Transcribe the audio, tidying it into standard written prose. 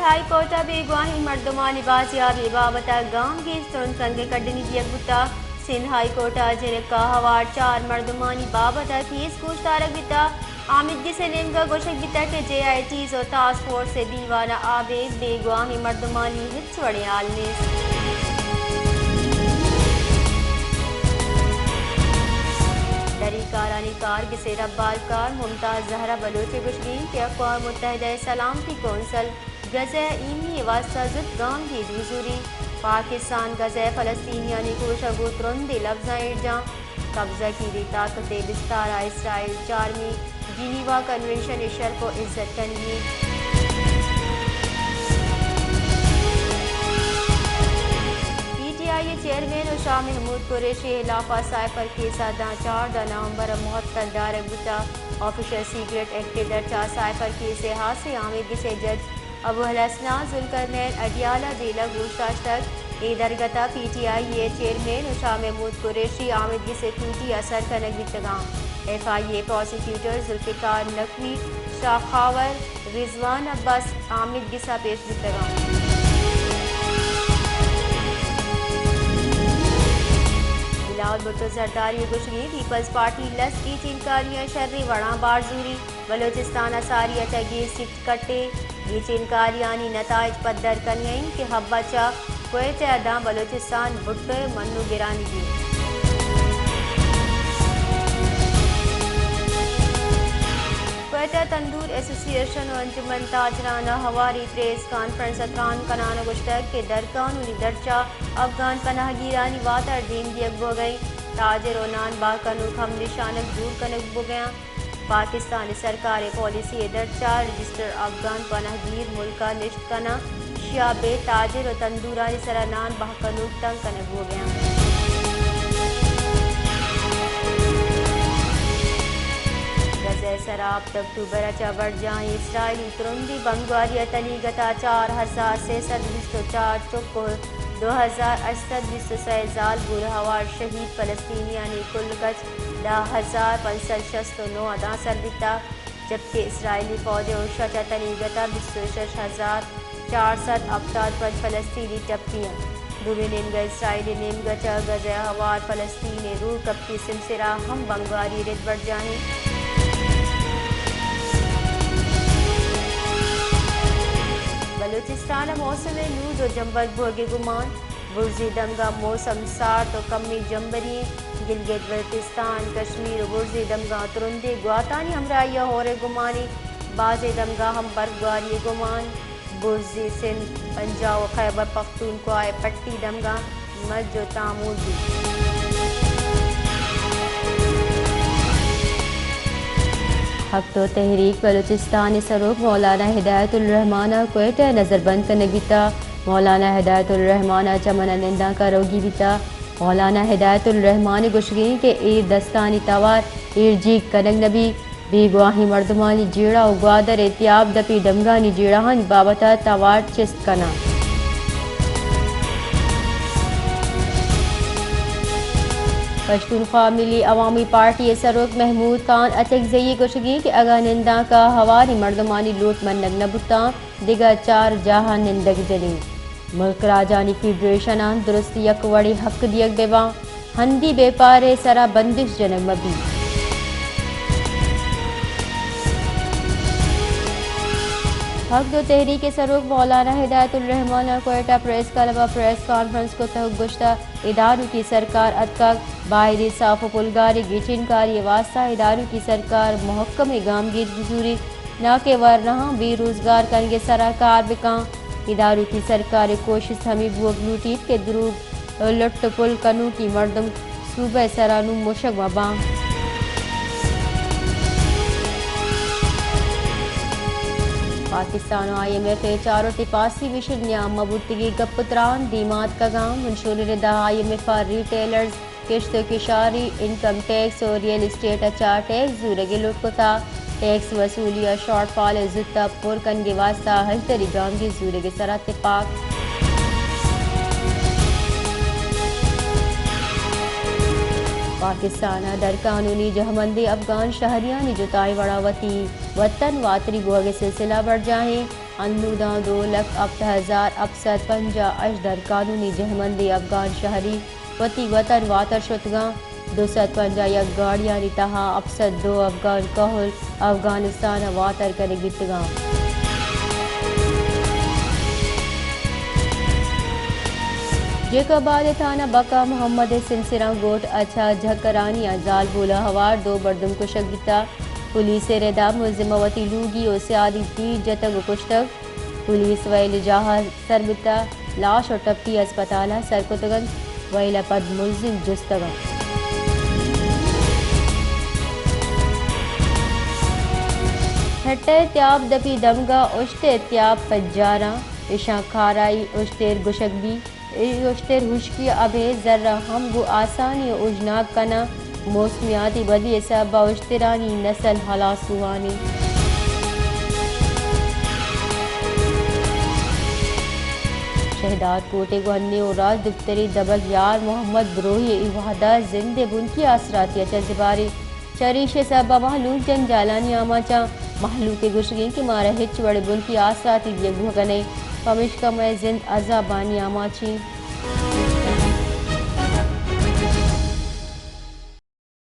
high court بیگواہی مردمانی بازیابی بابت گام گیستون کنگے kidney دیا گتا سندھ ہائی کورٹ جنکا ہوار 4 مردمانی بابت کیس گوشتارک گتا آمدگی سے نیمگا گوشک گتا کہ جے آئی ٹیز اور ٹاسک فورس سے دیوانا آبے بیگواہی مردمانی ہچ وڑے آلنیس دری کارانی کار کسی ربال کار ممتاز زہرا بلوچ گشگین کہ اقوام متحدہ سلامتی کونسل غزہ ایمی واسطہ زد گام کی حضوری پاکستان غزہ فلسطینیانی کوشا گو ترندی لفظائیں جاں قبضہ کی دی طاقت بستارہ اسرائیل 4ویں جنیوا کنونشن شرف و عزت کنگی پی ٹی آئی چیئرمین و شاہ محمود قریشی خلافہ سائفر کیسا 4 نومبر معطل ڈارک بتا آفیشل سیکرٹ ایکٹ درچا سائفر کیسے حاصل آمدگی سے جج ابو الحسناء ذوالقرنین اڈیالہ دیلہ گوشتاش تک ای درگتا پی ٹی آئی چیئرمین و شاہ محمود قریشی آمدگی سے توٹی اثر کنگ بتگاں ایف آئی اے پروسیکیوٹر ذوالفقار نقوی شاہ خاور رضوان عباس آمدگی سا پیش بتگاں بلاول بھٹو زرداری گشگی پیپلز پارٹی لس کی چینکاریاں شرری وڑاں بارزوری بلوچستان اساری اچگی سکت کٹے یہ چینکاریانی نتائج پدر کنین کہ حبہ چا کوئٹہ اداں بلوچستان بھٹو منو گرانی دی کوئٹہ تندور ایسوسی ایشن و انجمن تاجرانہ ہواری پریس کانفرنس اتران کنان گشتک کہ در قانونی درچہ افغان پناہ گیرانی واتر دین دیگ بو گئی تاجر و نان باکنوک ہم نشانک دور کنک بو گیا پاکستانی سرکار پالیسی درچہ رجسٹر افغان پناہ گیر ملکہ نشت کنا شیابے تاجر و تندورانی سرانان باکنوک تنگ کنک بو گیا غزہ سراب اکتوبر اچا بڑھ جائیں اسرائیلی ترندی بمگاری تلی گتا 4624 چکو 2823 زال بول ہوار شہید فلسطینیانی کل کچ 10,569 ادا سر دیتا جبکہ اسرائیلی فوج شچا تلی گتا 26,475 فلسطینی ٹپیاں دوری نیمگا اسرائیلی نیمگا چا غزہ ہوار فلسطین روح کپتی سمسرا ہم بمگاری رد بڑھ جائیں بلوچستان موسم نود و جنبک بھوگے گمان برزی دمگا موسم سارت و کمی جنبری گلگت بلتستان کشمیر و برزی دمگا ترندے گواتانی ہمراہی ہورے گمانی باز دمگا ہم برفگاری گمان برزی سندھ پنجاب و خیبر پختونخوا پٹی دمگا مج و تعمول بھی حق تو تحریک بلوچستان سروک مولانا ہدایت الرحمانہ کوئٹہ نظر بند کنگ بیتا مولانا ہدایت الرحمانہ چمنہ نندہ کا روگی بیتا مولانا ہدایت الرحمان گشگین کے ایر دستانی توار ایر جیگ کنگ نبی بی گواہی مردمانی جیڑا و گوادر اتیاب دپی دمگانی جیڑاہانی بابتا توار چست کنا پشتونخوا ملی عوامی پارٹی سروک محمود خان اچک زئی گشگی کہ اگا نندہ کا ہواری مردمانی لوٹ منگ نبتا دیگا 4 جاہا نندگ جنی ملک راجانی فیڈریشن آن درست یک وڑی حق دیگ بیوان ہندی بے پارے سرا بندش جنگ مبی حق دو تحریک سروک مولانا ہدایت الرحمانہ Quetta press club press conference کو تحق گشتہ اداروں کی سرکار ادکاک باہری صاف و پلگاری گیچنکاری واسطہ اداروں کی سرکار محکم گامگیر بزوری نہ کہ ورنہ بے روزگار کنگے سراکار بکاں اداروں کی سرکار کوشش ہمیں بوگ لوٹیت کے دروگ لٹ پل کنو کی مردم صوبہ سرانو مشک مباں پاکستان و آئی ایم ایف چاروں ٹپاسی وشن نیام مبوتگی گپتران دیمات کا گام منشور ردہ آئی ایم ایف ریٹیلرز کشت کشاری انکم ٹیکس اور ریل اسٹیٹ اچا ٹیکس زورگی لوٹ کتا ٹیکس وصولی شارٹ فال زدہ پور کنگی واسطہ ہجدری گام کی زورگی سرات پاک پاکستان در قانونی جہمندی افغان شہریانی جتائی وڑاوتی وطن واتری گوگ سلسلہ بڑھ جائیں اندوداں 2,70,050 قانونی جہمندی افغان شہری وتی وطن واتر شتگاں 251 گاڑیانی تہا 2 افغان کہل افغانستان واتر کرے گتگاں جیکاباد تھانہ بکا محمد سنسراں گوٹ اچھا جھکرانی زال بولا ہوار 2 بردم کشک گتا پولیس ریدا ملزمہ وتی لوگی و سیادی تیر جتگ و کشتگ پولیس ویل جاہا سربتا لاش و ٹپی اسپتالہ سرکتگن ویل پد ملزم جستگاں ہٹے تیاب دپی دمگا اشتے تیاب پجاراں اشاں کھارائی اشتیر گشک بھی اشتیر خشکی ابے ذرہ ہم گو آسانی و اجناک کنا موسمیاتی بدی سبب اشترانی نسل ہلاس ہوانی شہداد کوٹے گوہنے و راج دفتری دبگ یار محمد بروہی وحدہ زندے بن کی آسراتی چزباری چریش سبب محلوک جن جالانی آماچا محلوک گشگیں کہ مارا ہچ وڑے بن کی آسراتی دیگ بھگنے پمشکہ میں زند عذابانی آماچی